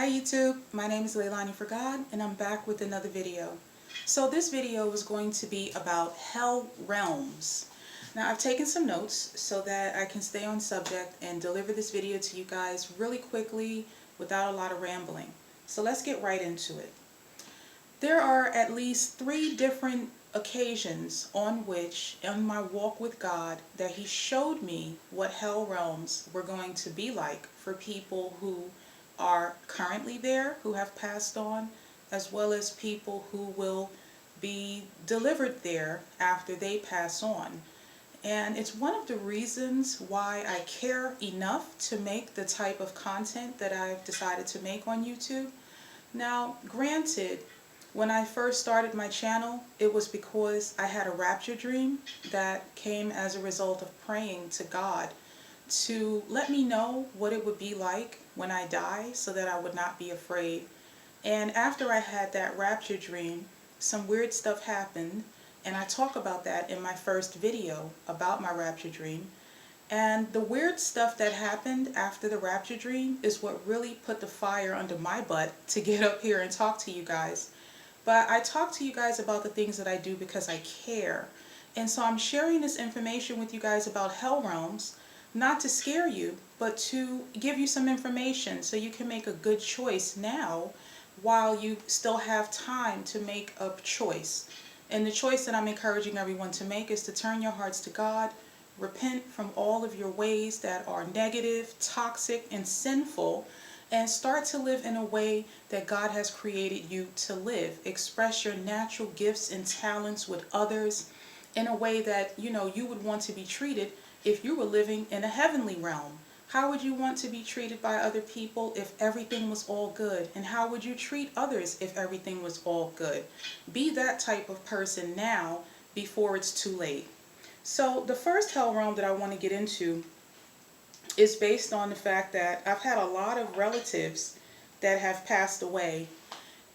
Hi YouTube, my name is Leilani for God and I'm back with another video. So this video is going to be about hell realms. Now I've taken some notes so that I can stay on subject and deliver this video to you guys really quickly without a lot of rambling. So let's get right into it. There are at least 3 different occasions on which, in my walk with God, that He showed me what hell realms were going to be like for people who are currently there, who have passed on, as well as people who will be delivered there after they pass on. And it's one of the reasons why I care enough to make the type of content that I've decided to make on YouTube. Now, granted, when I first started my channel, it was because I had a rapture dream that came as a result of praying to God to let me know what it would be like when I die so that I would not be afraid. And after I had that rapture dream, some weird stuff happened, and I talk about that in my first video about my rapture dream. And the weird stuff that happened after the rapture dream is what really put the fire under my butt to get up here and talk to you guys. But I talk to you guys about the things that I do because I care. And so I'm sharing this information with you guys about hell realms, not to scare you, but to give you some information so you can make a good choice now while you still have time to make a choice. And the choice that I'm encouraging everyone to make is to turn your hearts to God, repent from all of your ways that are negative, toxic, and sinful, and start to live in a way that God has created you to live. Express your natural gifts and talents with others in a way that you would want to be treated if you were living in a heavenly realm. How would you want to be treated by other people if everything was all good? And how would you treat others if everything was all good? Be that type of person now before it's too late. So the first hell realm that I want to get into is based on the fact that I've had a lot of relatives that have passed away,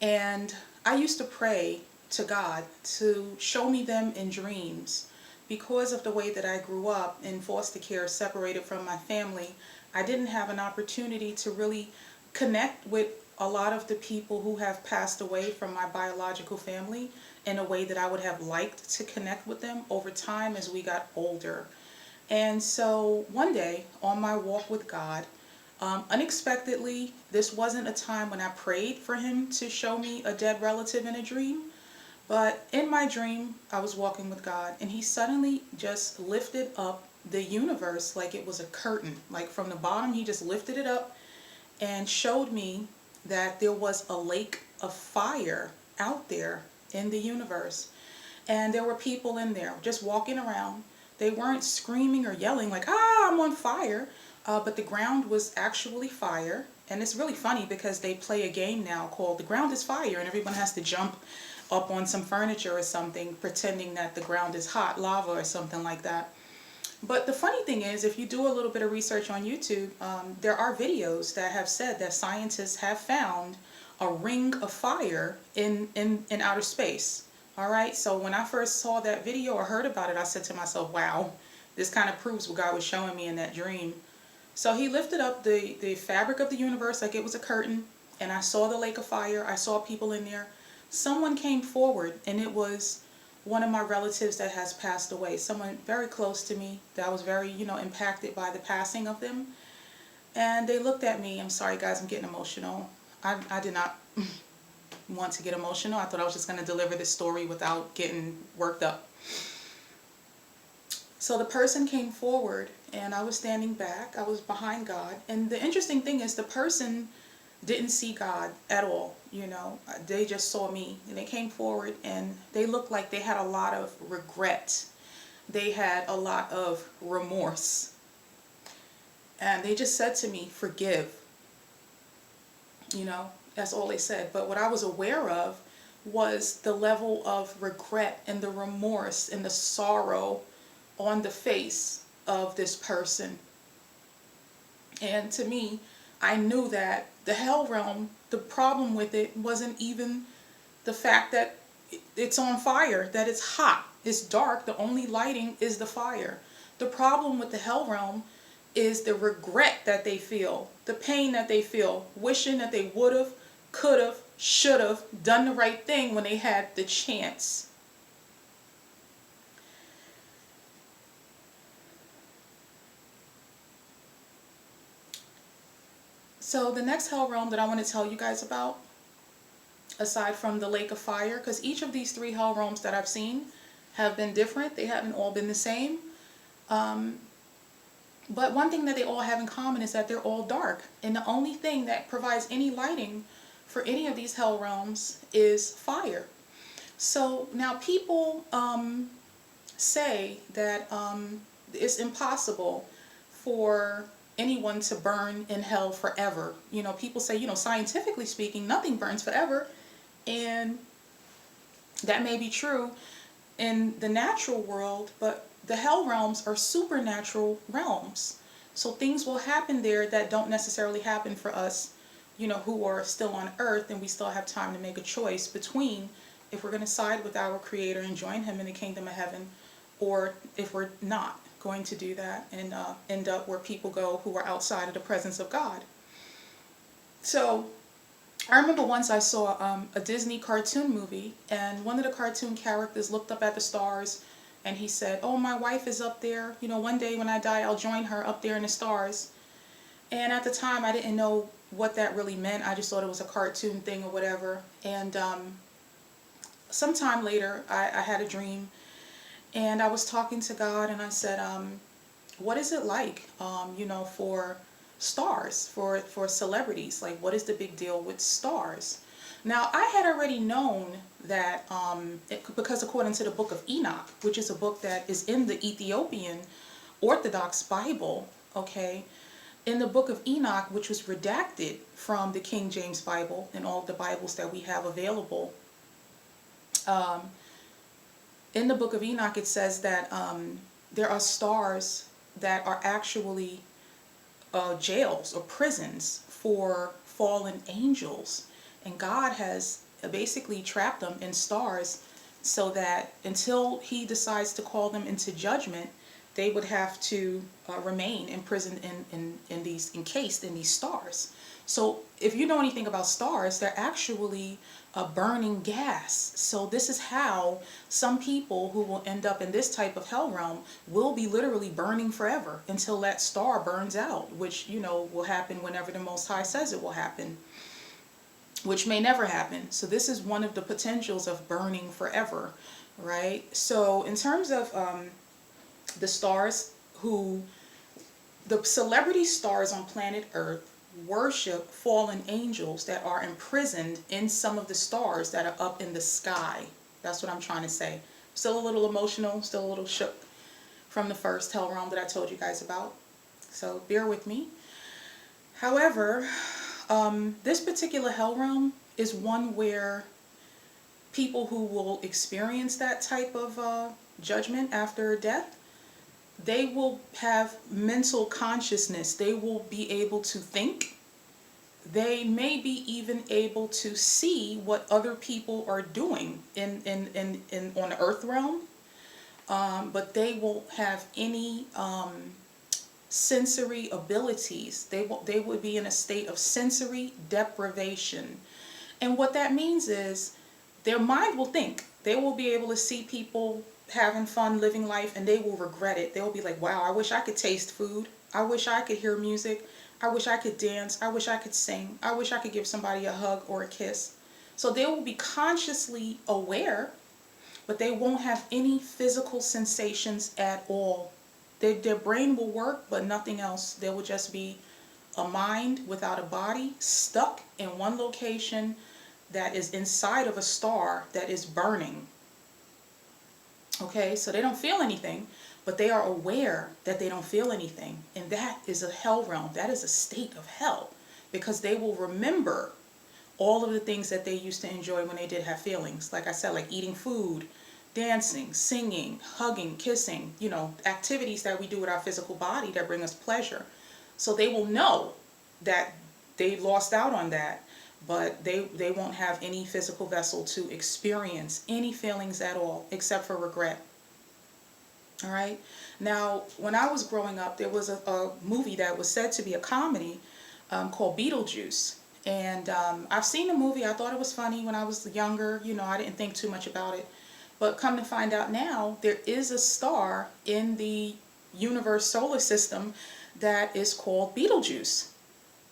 and I used to pray to God to show me them in dreams. Because of the way that I grew up in foster care, separated from my family, I didn't have an opportunity to really connect with a lot of the people who have passed away from my biological family in a way that I would have liked to connect with them over time as we got older. And so one day on my walk with God, unexpectedly, this wasn't a time when I prayed for Him to show me a dead relative in a dream. But in my dream, I was walking with God, and He suddenly just lifted up the universe like it was a curtain. Like from the bottom, He just lifted it up and showed me that there was a lake of fire out there in the universe. And there were people in there just walking around. They weren't screaming or yelling like, "Ah, I'm on fire," but the ground was actually fire. And it's really funny because they play a game now called The Ground is Fire, and everyone has to jump up on some furniture or something pretending that the ground is hot lava or something like that. But the funny thing is, if you do a little bit of research on YouTube, there are videos that have said that scientists have found a ring of fire in outer space. All right, so when I first saw that video or heard about it, I said to myself, wow, this kind of proves what God was showing me in that dream. So He lifted up the fabric of the universe like it was a curtain, and I saw the lake of fire. I saw people in there. Someone came forward, and it was one of my relatives that has passed away, someone very close to me that was very, impacted by the passing of them. And they looked at me. I'm sorry, guys, I'm getting emotional. I did not want to get emotional. I thought I was just going to deliver this story without getting worked up. So the person came forward, and I was standing back. I was behind God. And the interesting thing is the person didn't see God at all, they just saw me, and they came forward, and they looked like they had a lot of regret. They had a lot of remorse, and they just said to me, "Forgive." That's all they said. But what I was aware of was the level of regret and the remorse and the sorrow on the face of this person. And to me, I knew that the hell realm, the problem with it wasn't even the fact that it's on fire, that it's hot, it's dark, the only lighting is the fire. The problem with the hell realm is the regret that they feel the pain that they feel, wishing that they would have, could have, should have done the right thing when they had the chance. So the next hell realm that I want to tell you guys about, aside from the lake of fire, because each of these three hell realms that I've seen have been different. They haven't all been the same. But one thing that they all have in common is that they're all dark. And the only thing that provides any lighting for any of these hell realms is fire. So now people say that it's impossible for anyone to burn in hell forever. You know, people say, you know, scientifically speaking, nothing burns forever. And that may be true in the natural world, but the hell realms are supernatural realms. So things will happen there that don't necessarily happen for us, you know, who are still on earth, and we still have time to make a choice between if we're going to side with our Creator and join Him in the kingdom of heaven, or if we're not going to do that and end up where people go who are outside of the presence of God. So I remember once I saw a Disney cartoon movie, and one of the cartoon characters looked up at the stars and he said, "Oh, my wife is up there. You know, one day when I die, I'll join her up there in the stars." And at the time, I didn't know what that really meant. I just thought it was a cartoon thing or whatever. And sometime later, I had a dream, and I was talking to God, and I said, what is it like, you know, for stars, for celebrities? Like, what is the big deal with stars? Now, I had already known that, because according to the book of Enoch, which is a book that is in the Ethiopian Orthodox Bible, okay, in the book of Enoch, which was redacted from the King James Bible and all the Bibles that we have available, in the book of Enoch, it says that there are stars that are actually jails or prisons for fallen angels. And God has basically trapped them in stars so that until He decides to call them into judgment, they would have to remain imprisoned in these, encased in these stars. So if you know anything about stars, they're actually a burning gas. So this is how some people who will end up in this type of hell realm will be literally burning forever until that star burns out, which, you know, will happen whenever the Most High says it will happen, which may never happen. So this is one of the potentials of burning forever, right? So in terms of the stars, the celebrity stars on planet Earth worship fallen angels that are imprisoned in some of the stars that are up in the sky. That's what I'm trying to say. Still a little emotional, still a little shook from the first hell realm that I told you guys about. So bear with me. However, this particular hell realm is one where people who will experience that type of judgment after death, they will have mental consciousness. They will be able to think. They may be even able to see what other people are doing on the earth realm. But they won't have any sensory abilities. They would be in a state of sensory deprivation. And what that means is their mind will think. They will be able to see people having fun, living life, and they will regret it. They'll be like, wow, I wish I could taste food. I wish I could hear music. I wish I could dance. I wish I could sing. I wish I could give somebody a hug or a kiss. So they will be consciously aware, but they won't have any physical sensations at all. Their brain will work, but nothing else. They will just be a mind without a body, stuck in one location that is inside of a star that is burning. Okay, so they don't feel anything, but they are aware that they don't feel anything. And that is a hell realm. That is a state of hell, because they will remember all of the things that they used to enjoy when they did have feelings. Like I said, like eating food, dancing, singing, hugging, kissing, you know, activities that we do with our physical body that bring us pleasure. So they will know that they lost out on that, but they won't have any physical vessel to experience any feelings at all, except for regret. All right. Now, when I was growing up, there was a movie that was said to be a comedy called Beetlejuice. And I've seen the movie. I thought it was funny when I was younger. You know, I didn't think too much about it. But come to find out now, there is a star in the universe solar system that is called Beetlejuice.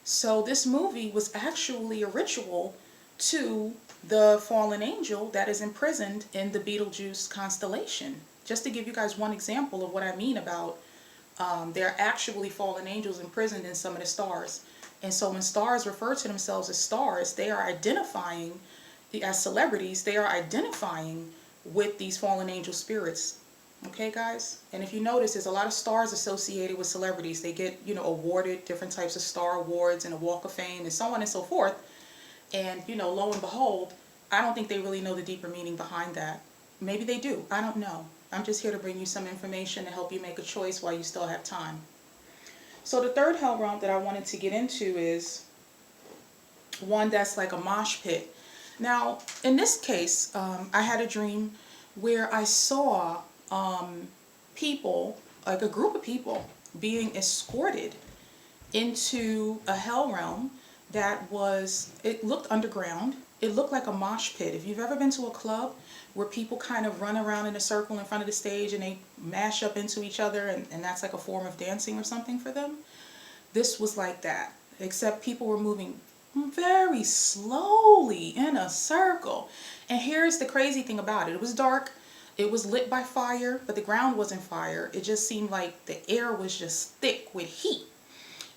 So this movie was actually a ritual to the fallen angel that is imprisoned in the Beetlejuice constellation. Just to give you guys one example of what I mean about there are actually fallen angels imprisoned in some of the stars. And so when stars refer to themselves as stars, they are identifying, as celebrities, they are identifying with these fallen angel spirits. Okay, guys? And if you notice, there's a lot of stars associated with celebrities. They get, you know, awarded different types of star awards and a walk of fame and so on and so forth. And, you know, lo and behold, I don't think they really know the deeper meaning behind that. Maybe they do. I don't know. I'm just here to bring you some information to help you make a choice while you still have time. So the third hell realm that I wanted to get into is one that's like a mosh pit. Now, in this case, I had a dream where I saw people, like a group of people, being escorted into a hell realm that was, it looked underground. It looked like a mosh pit. If you've ever been to a club where people kind of run around in a circle in front of the stage and they mash up into each other and that's like a form of dancing or something for them, this was like that. Except people were moving very slowly in a circle. And here's the crazy thing about it. It was dark. It was lit by fire, but the ground wasn't fire. It just seemed like the air was just thick with heat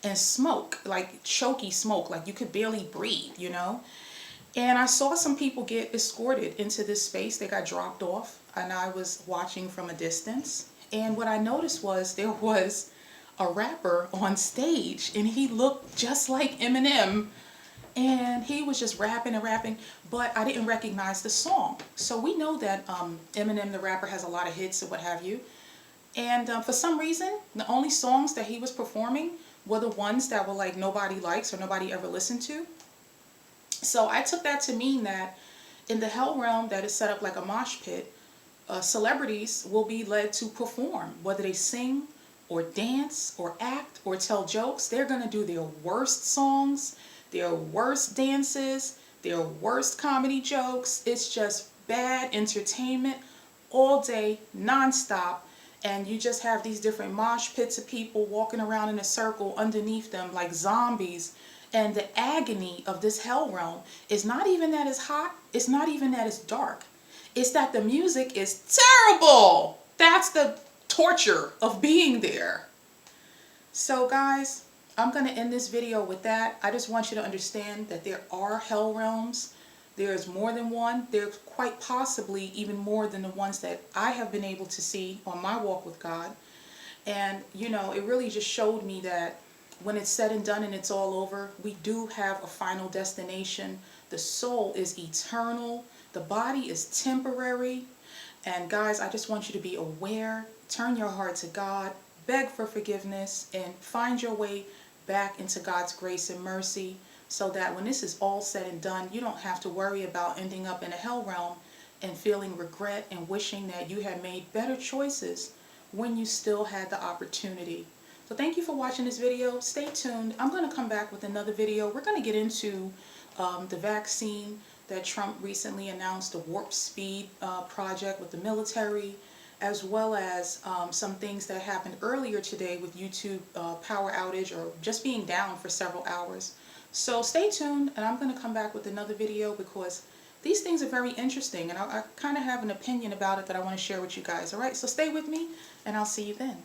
and smoke, like choky smoke, like you could barely breathe, you know? And I saw some people get escorted into this space. They got dropped off, and I was watching from a distance. And what I noticed was there was a rapper on stage, and he looked just like Eminem. And he was just rapping and rapping, but I didn't recognize the song. So we know that Eminem, the rapper, has a lot of hits and what have you. And for some reason, the only songs that he was performing were the ones that were like nobody likes or nobody ever listened to. So I took that to mean that in the hell realm that is set up like a mosh pit, celebrities will be led to perform, whether they sing or dance or act or tell jokes. They're going to do their worst songs, their worst dances, their worst comedy jokes. It's just bad entertainment all day, nonstop. And you just have these different mosh pits of people walking around in a circle underneath them like zombies. And the agony of this hell realm is not even that it's hot. It's not even that it's dark. It's that the music is terrible. That's the torture of being there. So guys, I'm going to end this video with that. I just want you to understand that there are hell realms. There's more than one. There's quite possibly even more than the ones that I have been able to see on my walk with God. And, you know, it really just showed me that when it's said and done and it's all over, we do have a final destination. The soul is eternal. The body is temporary. And guys, I just want you to be aware. Turn your heart to God. Beg for forgiveness. And find your way back into God's grace and mercy, so that when this is all said and done, you don't have to worry about ending up in a hell realm and feeling regret and wishing that you had made better choices when you still had the opportunity. So thank you for watching this video. Stay tuned. I'm going to come back with another video. We're going to get into the vaccine that Trump recently announced, the warp speed project with the military, as well as some things that happened earlier today with YouTube power outage or just being down for several hours. So stay tuned, and I'm going to come back with another video because these things are very interesting, and I kind of have an opinion about it that I want to share with you guys. All right, so stay with me, and I'll see you then.